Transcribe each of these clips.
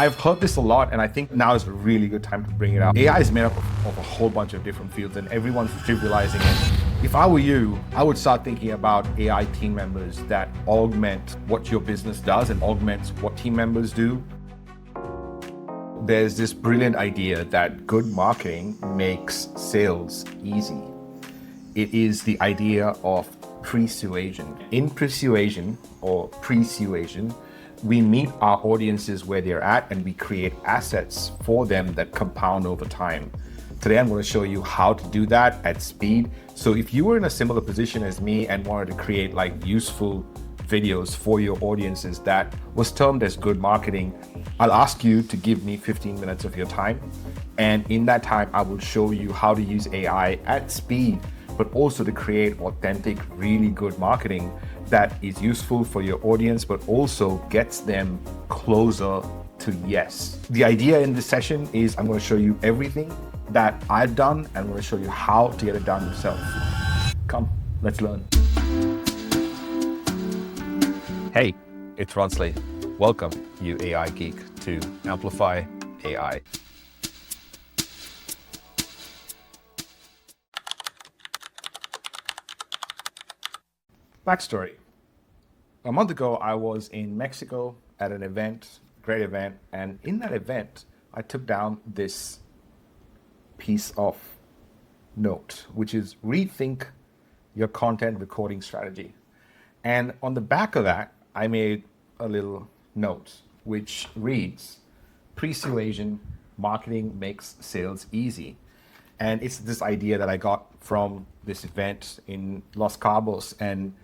I've heard this a lot, and I think now is a really good time to bring it up. AI is made up of a whole bunch of different fields, and everyone's trivializing it. If I were you, I would start thinking about AI team members that augment what your business does and augments what team members do. There's this brilliant idea that good marketing makes sales easy. It is the idea of persuasion. In persuasion or persuasion, we meet our audiences where they're at and we create assets for them that compound over time. Today, I'm going to show you how to do that at speed. So if you were in a similar position as me and wanted to create useful videos for your audiences that was termed as good marketing, I'll ask you to give me 15 minutes of your time. And in that time, I will show you how to use AI at speed, but also to create authentic, really good marketing that is useful for your audience, but also gets them closer to yes. The idea in this session is I'm going to show you everything that I've done, and I'm going to show you how to get it done yourself. Come, let's learn. Hey, it's Ronsley. Welcome, you AI geek, to Amplify AI. Backstory. A month ago, I was in Mexico at an event, great event, and in that event, I took down this piece of note, which is rethink your content recording strategy. And on the back of that, I made a little note, which reads, Persuasion Marketing makes sales easy. And it's this idea that I got from this event in Los Cabos. And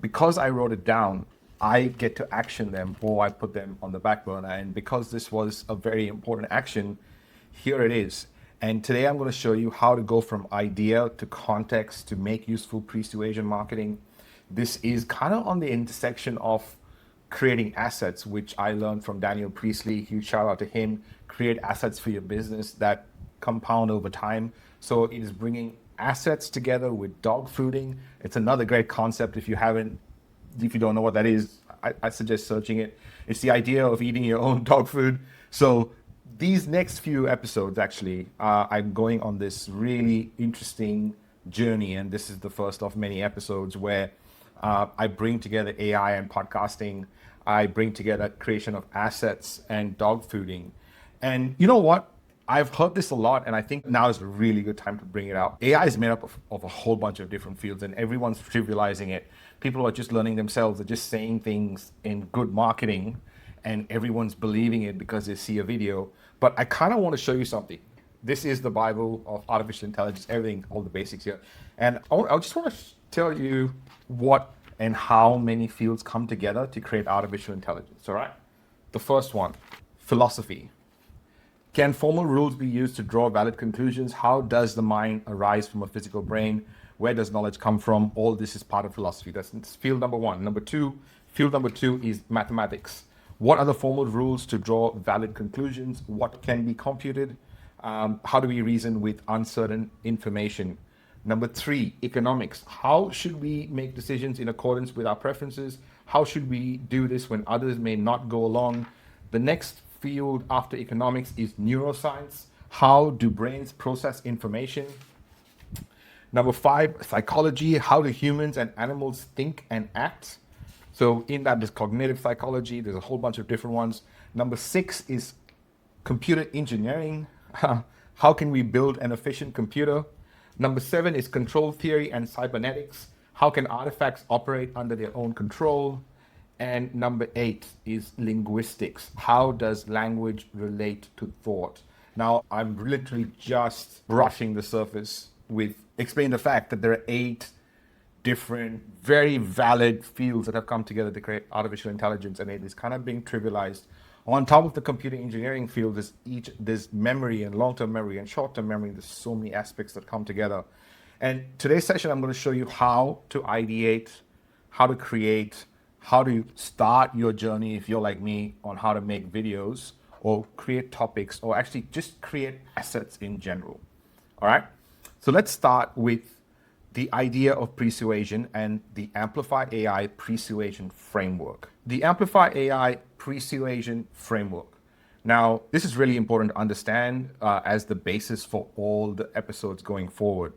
because I wrote it down, I get to action them, or I put them on the back burner. And because this was a very important action, here it is. And today I'm going to show you how to go from idea to context to make useful persuasion marketing. This is kind of on the intersection of creating assets, which I learned from Daniel Priestley. Huge shout out to him. Create assets for your business that compound over time. So it is bringing assets together with dog fooding. It's another great concept. If you don't know what that is, I suggest searching it. It's the idea of eating your own dog food. So these next few episodes, actually, I'm going on this really interesting journey. And this is the first of many episodes where I bring together AI and podcasting. I bring together creation of assets and dog fooding. And you know what? I've heard this a lot, and I think now is a really good time to bring it out. AI is made up of a whole bunch of different fields, and everyone's trivializing it. People are just learning themselves. They're just saying things in good marketing, and everyone's believing it because they see a video. But I kind of want to show you something. This is the Bible of artificial intelligence, everything, all the basics here. And I just want to tell you what and how many fields come together to create artificial intelligence, all right? The first one, philosophy. Can formal rules be used to draw valid conclusions? How does the mind arise from a physical brain? Where does knowledge come from? All this is part of philosophy. That's field number one. Field number two is mathematics. What are the formal rules to draw valid conclusions? What can be computed? How do we reason with uncertain information? Number three, economics. How should we make decisions in accordance with our preferences? How should we do this when others may not go along? The next field after economics is neuroscience. How do brains process information? Number five, psychology. How do humans and animals think and act? So in that, there's cognitive psychology. There's a whole bunch of different ones. Number six is computer engineering. How can we build an efficient computer? Number seven is control theory and cybernetics. How can artifacts operate under their own control? And number eight is linguistics. How does language relate to thought? Now, I'm literally just brushing the surface with explaining the fact that there are 8 different, very valid fields that have come together to create artificial intelligence, and it is kind of being trivialized. On top of the computer engineering field, there's memory and long-term memory and short-term memory. There's so many aspects that come together. And today's session, I'm going to show you how to ideate, how to create, how to start your journey, if you're like me, on how to make videos or create topics or actually just create assets in general. All right. So let's start with the idea of persuasion and the Amplify AI persuasion framework. The Amplify AI persuasion framework Now, this is really important to understand as the basis for all the episodes going forward.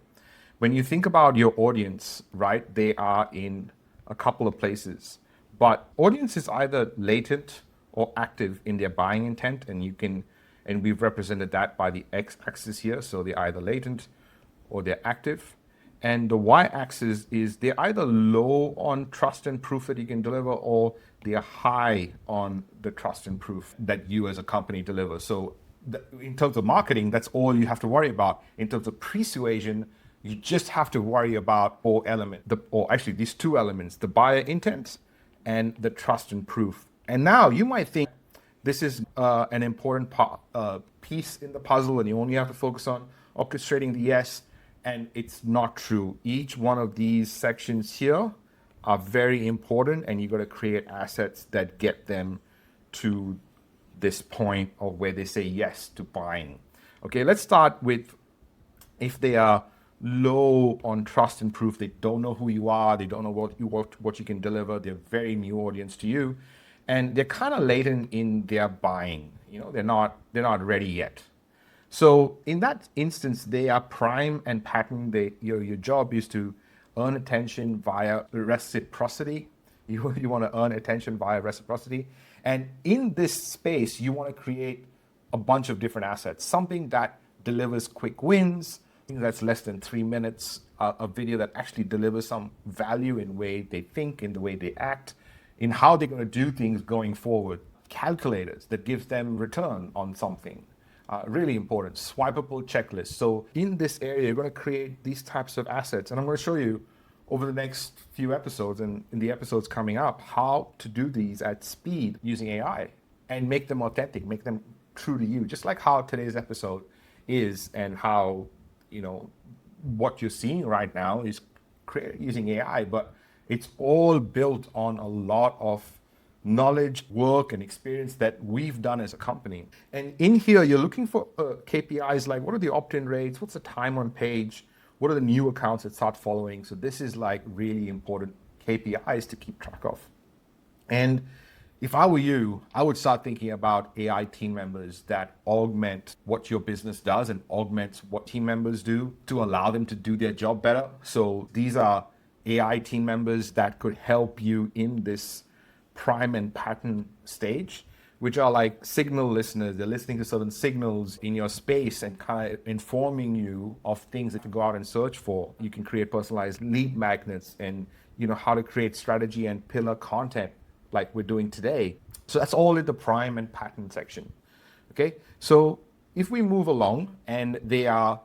When you think about your audience, right, they are in a couple of places, but audience is either latent or active in their buying intent, and we've represented that by the x-axis here. So they're either latent or they're active. And the y-axis is they're either low on trust and proof that you can deliver, or they're high on the trust and proof that you as a company deliver. So in terms of marketing, that's all you have to worry about. In terms of persuasion, you just have to worry about four elements, or actually these two elements, the buyer intent and the trust and proof. And now you might think this is an important piece in the puzzle and you only have to focus on orchestrating the yes. And it's not true. Each one of these sections here are very important, and you got to create assets that get them to this point of where they say yes to buying. Okay, let's start with if they are low on trust and proof, they don't know who you are, they don't know what you can deliver, they're very new audience to you, and they're kind of latent in their buying. You know, they're not ready yet. So in that instance, they are prime and pattern. Your job is to earn attention via reciprocity. You want to earn attention via reciprocity. And in this space, you want to create a bunch of different assets, something that delivers quick wins, that's less than 3 minutes, a video that actually delivers some value in the way they think, in the way they act, in how they're going to do things going forward, calculators that gives them return on something. Really important, swipeable checklists. So in this area, you're going to create these types of assets. And I'm going to show you over the next few episodes and in the episodes coming up, how to do these at speed using AI and make them authentic, make them true to you, just like how today's episode is, and how, you know, what you're seeing right now is created using AI, but it's all built on a lot of knowledge, work, and experience that we've done as a company. And in here, you're looking for KPIs like what are the opt-in rates, what's the time on page, what are the new accounts that start following. So this is like really important KPIs to keep track of. And if I were you, I would start thinking about AI team members that augment what your business does and augment what team members do to allow them to do their job better. So these are AI team members that could help you in this prime and pattern stage, which are like signal listeners. They're listening to certain signals in your space and kind of informing you of things that you go out and search for. You can create personalized lead magnets and, you know, how to create strategy and pillar content like we're doing today. So that's all in the prime and pattern section. Okay, so if we move along and they are,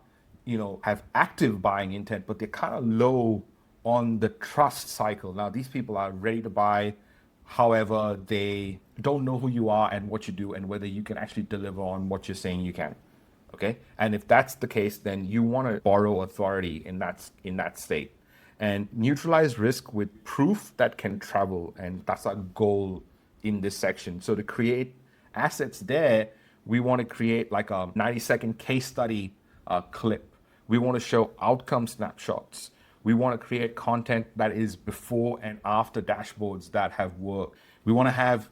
you know, have active buying intent, but they're kind of low on the trust cycle. Now these people are ready to buy. However, they don't know who you are and what you do and whether you can actually deliver on what you're saying you can. Okay. And if that's the case, then you want to borrow authority in that state and neutralize risk with proof that can travel. And that's our goal in this section. So to create assets there, we want to create like a 90-second case study clip. We want to show outcome snapshots. We want to create content that is before and after dashboards that have worked. We want to have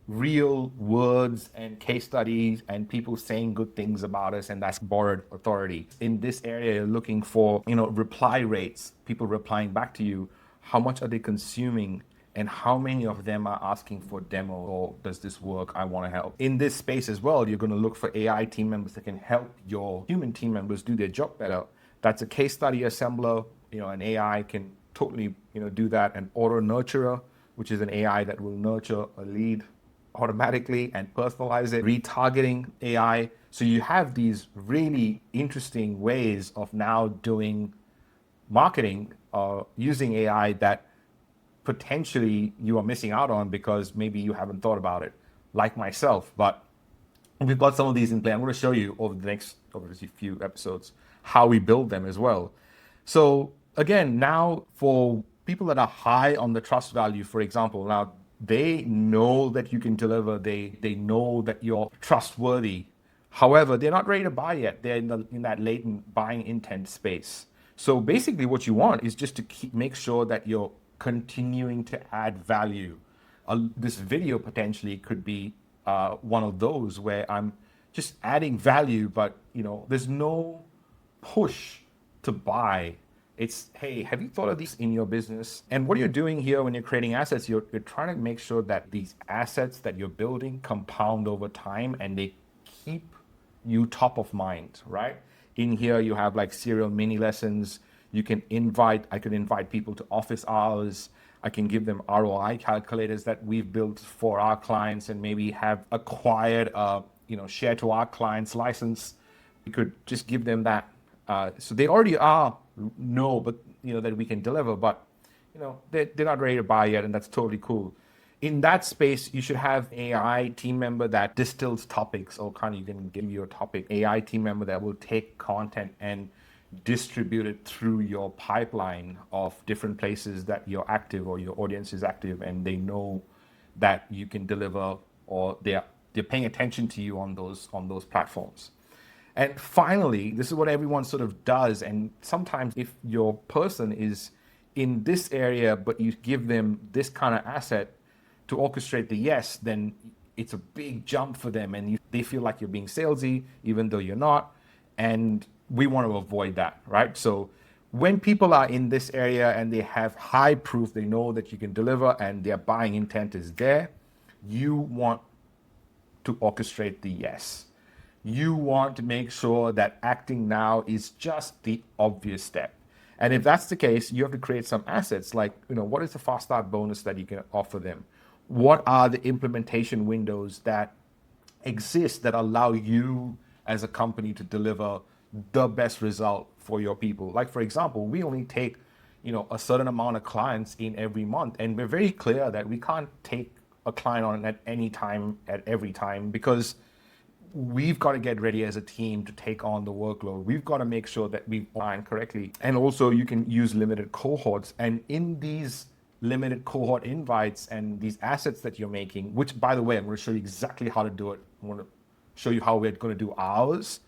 real words and case studies and people saying good things about us, and that's borrowed authority. In this area, you're looking for, you know, reply rates, people replying back to you. How much are they consuming? And how many of them are asking for demo or does this work? I want to help. In this space as well, you're going to look for AI team members that can help your human team members do their job better. That's a case study assembler, you know, an AI can totally, you know, do that. An auto nurturer, which is an AI that will nurture a lead automatically and personalize it. Retargeting AI. So you have these really interesting ways of now doing marketing using AI that potentially you are missing out on because maybe you haven't thought about it, like myself. But we've got some of these in play. I'm going to show you over the few episodes how we build them as well. So again, now for people that are high on the trust value, for example, now they know that you can deliver, they know that you're trustworthy. However, they're not ready to buy yet. They're in that latent buying intent space. So basically what you want is just to make sure that you're continuing to add value. This video potentially could be one of those where I'm just adding value, but there's no push to buy. It's, hey, have you thought of these in your business? And what you're doing here when you're creating assets, you're trying to make sure that these assets that you're building compound over time and they keep you top of mind, right? In here, you have like serial mini lessons. I could invite people to office hours. I can give them ROI calculators that we've built for our clients and maybe have acquired share to our clients license. We could just give them that. So they already know, but that we can deliver, but they're not ready to buy yet, and that's totally cool. In that space, you should have AI team member that distills topics, or kind of you can give you a topic. AI team member that will take content and distribute it through your pipeline of different places that you're active or your audience is active, and they know that you can deliver, or they're paying attention to you on those platforms. And finally, this is what everyone sort of does. And sometimes if your person is in this area, but you give them this kind of asset to orchestrate the yes, then it's a big jump for them. And they feel like you're being salesy, even though you're not. And we want to avoid that, right? So when people are in this area and they have high proof, they know that you can deliver and their buying intent is there, you want to orchestrate the yes. You want to make sure that acting now is just the obvious step. And if that's the case, you have to create some assets like, what is the fast start bonus that you can offer them? What are the implementation windows that exist that allow you as a company to deliver the best result for your people? Like, for example, we only take, a certain amount of clients in every month. And we're very clear that we can't take a client on at any time, at every time, because we've got to get ready as a team to take on the workload. We've got to make sure that we align correctly. And also you can use limited cohorts. And in these limited cohort invites and these assets that you're making, which by the way, I'm going to show you exactly how to do it. I'm going to show you how we're going to do ours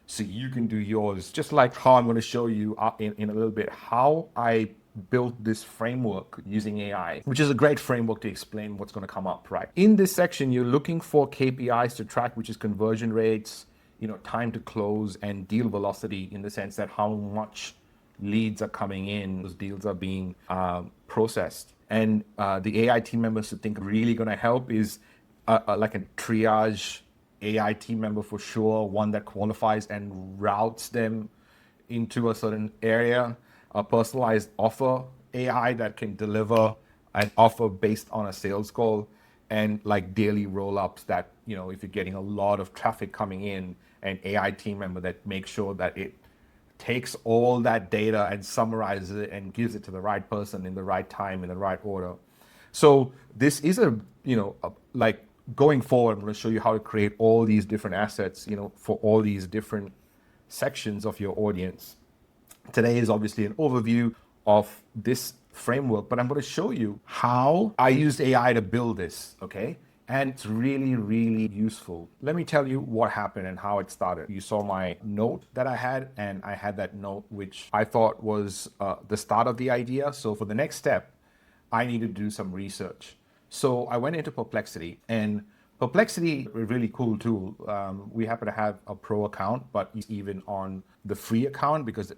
so you can do yours. Just like how I'm going to show you in a little bit how I built this framework using AI, which is a great framework to explain what's going to come up, right? In this section, you're looking for KPIs to track, which is conversion rates, time to close, and deal velocity, in the sense that how much leads are coming in, those deals are being processed. And the AI team members who think really going to help is like a triage AI team member for sure, one that qualifies and routes them into a certain area. A personalized offer AI that can deliver an offer based on a sales goal, and like daily roll-ups that, if you're getting a lot of traffic coming in, an AI team member that makes sure that it takes all that data and summarizes it and gives it to the right person in the right time, in the right order. So this is like going forward, I'm going to show you how to create all these different assets, for all these different sections of your audience. Today is obviously an overview of this framework, but I'm going to show you how I used AI to build this, okay? And it's really, really useful. Let me tell you what happened and how it started. You saw my note that I had, and I had that note, which I thought was the start of the idea. So for the next step, I needed to do some research. So I went into Perplexity, and Perplexity, a really cool tool. We happen to have a pro account, but even on the free account, because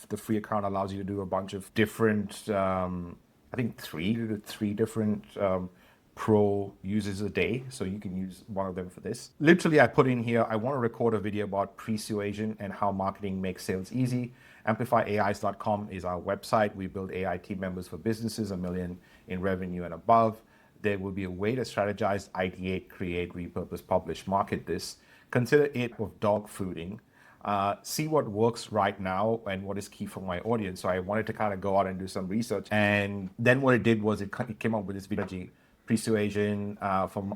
the free account allows you to do a bunch of different, I think three different pro users a day. So you can use one of them for this. Literally, I put in here, I want to record a video about persuasion and how marketing makes sales easy. AmplifyAIs.com is our website. We build AI team members for businesses, $1 million in revenue and above. There will be a way to strategize, ideate, create, repurpose, publish, market this. Consider it of dog fooding. See what works right now and what is key for my audience. So I wanted to kind of go out and do some research. And then what it did was it came up with this strategy. Persuasion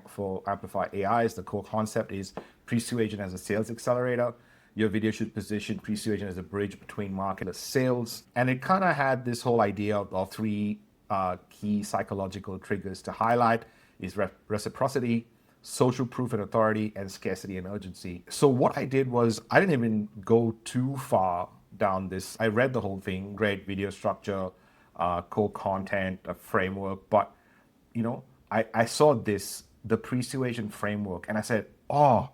for Amplify AIs. The core concept is persuasion as a sales accelerator. Your video should position persuasion as a bridge between market and sales. And it kind of had this whole idea of three key psychological triggers to highlight is reciprocity, social proof and authority, and scarcity and urgency. So what I did was I didn't even go too far down this. I read the whole thing, great video structure, core content, a framework, but I saw this the persuasion framework. And I said, oh,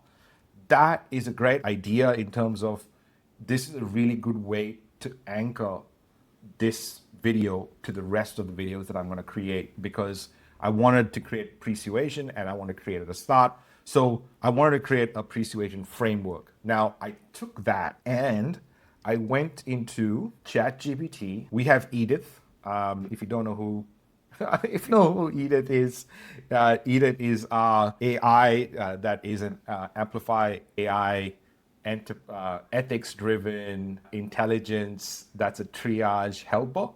that is a great idea in terms of this is a really good way to anchor this video to the rest of the videos that I'm going to create, because I wanted to create persuasion and I want to create it at the start. So I wanted to create a persuasion framework. Now I took that and I went into ChatGPT. We have Edith. If you don't know who, if you know who Edith is our AI that is an Amplify AI ethics-driven intelligence. That's a triage helper.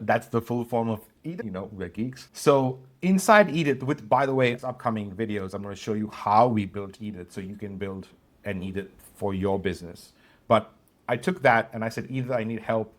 That's the full form of Edith. You know, we're geeks. So inside Edith, with, by the way, upcoming videos, I'm going to show you how we built Edith so you can build an Edith for your business. But I took that and I said, Edith, I need help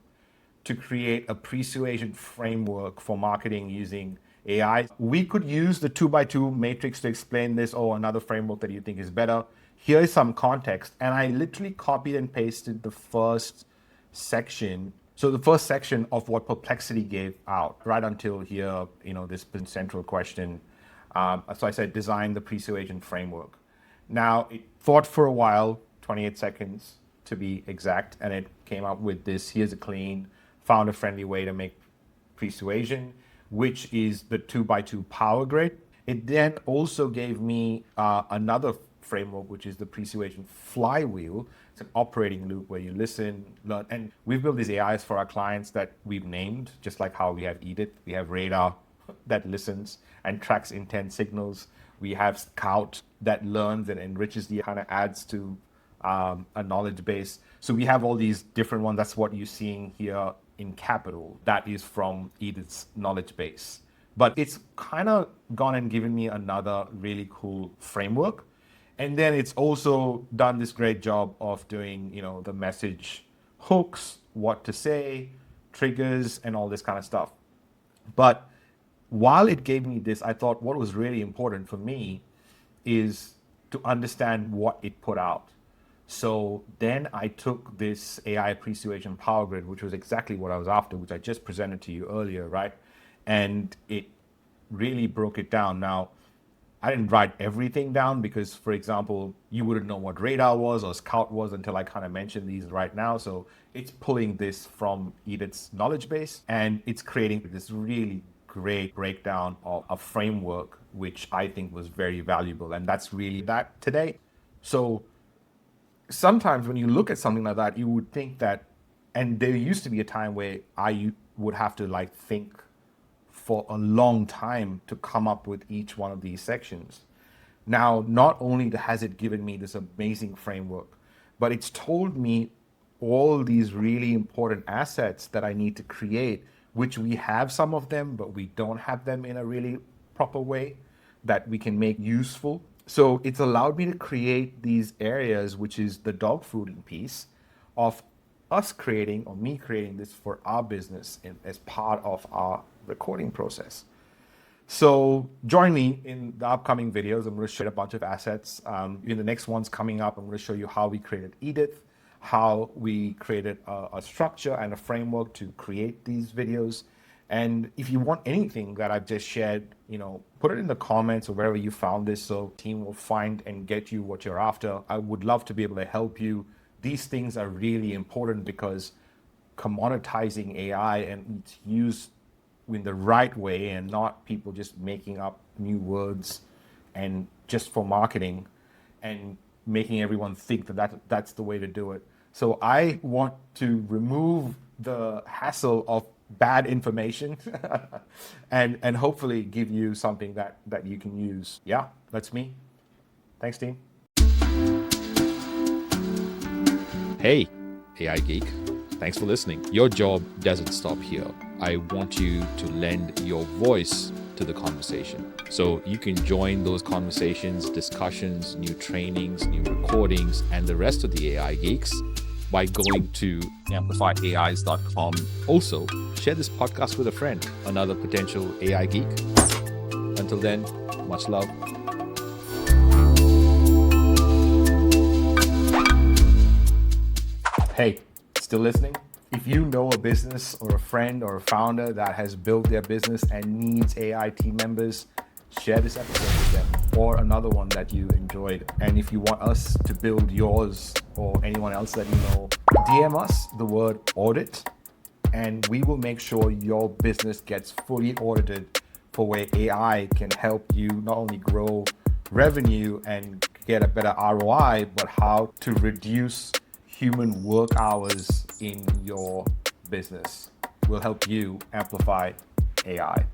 to create a persuasion framework for marketing using AI. We could use the 2x2 matrix to explain this, or another framework that you think is better. Here is some context. And I literally copied and pasted the first section. So the first section of what Perplexity gave out, right until here, you know, this central question. So I said, design the persuasion framework. Now, it thought for a while, 28 seconds to be exact, and it came up with this. Here's a clean, founder-friendly way to make persuasion, which is the 2x2 power grid. It then also gave me another framework, which is the persuasion flywheel. It's an operating loop where you listen, learn, and we've built these AIs for our clients that we've named, just like how we have Edith. We have Radar that listens and tracks intent signals. We have Scout that learns and enriches the kind of adds to a knowledge base. So we have all these different ones. That's what you're seeing here in capital. That is from Edith's knowledge base. But it's kind of gone and given me another really cool framework. And then it's also done this great job of doing, you know, the message hooks, what to say, triggers, and all this kind of stuff. But while it gave me this, I thought what was really important for me is to understand what it put out. So then I took this AI persuasion power grid, which was exactly what I was after, which I just presented to you earlier, right? And it really broke it down. Now, I didn't write everything down because, for example, you wouldn't know what Radar was or Scout was until I kind of mentioned these right now. So it's pulling this from Edith's knowledge base, and it's creating this really great breakdown of a framework, which I think was very valuable. And that's really that today. So sometimes when you look at something like that, you would think that, and there used to be a time where I would have to like think for a long time to come up with each one of these sections. Now, not only has it given me this amazing framework, but it's told me all these really important assets that I need to create, which we have some of them, but we don't have them in a really proper way that we can make useful. So it's allowed me to create these areas, which is the dog fooding piece of us creating, or me creating this for our business as part of our recording process. So join me in the upcoming videos. I'm going to show you a bunch of assets. In the next ones coming up, I'm going to show you how we created Edith, how we created a structure and a framework to create these videos. And if you want anything that I've just shared, you know, put it in the comments or wherever you found this, so team will find and get you what you're after. I would love to be able to help you. These things are really important because commoditizing AI and it's used in the right way and not people just making up new words and just for marketing and making everyone think that that's the way to do it. So I want to remove the hassle of bad information and hopefully give you something that you can use. Yeah, that's me. Thanks, team. Hey, AI Geek. Thanks for listening. Your job doesn't stop here. I want you to lend your voice to the conversation. So you can join those conversations, discussions, new trainings, new recordings, and the rest of the AI geeks by going to amplifyais.com. Also, share this podcast with a friend, another potential AI geek. Until then, much love. Hey, still listening? If you know a business or a friend or a founder that has built their business and needs AI team members, share this episode with them, or another one that you enjoyed. And if you want us to build yours or anyone else that you know, DM us the word audit, and we will make sure your business gets fully audited for where AI can help you not only grow revenue and get a better ROI, but how to reduce human work hours in your business. We'll help you amplify AI.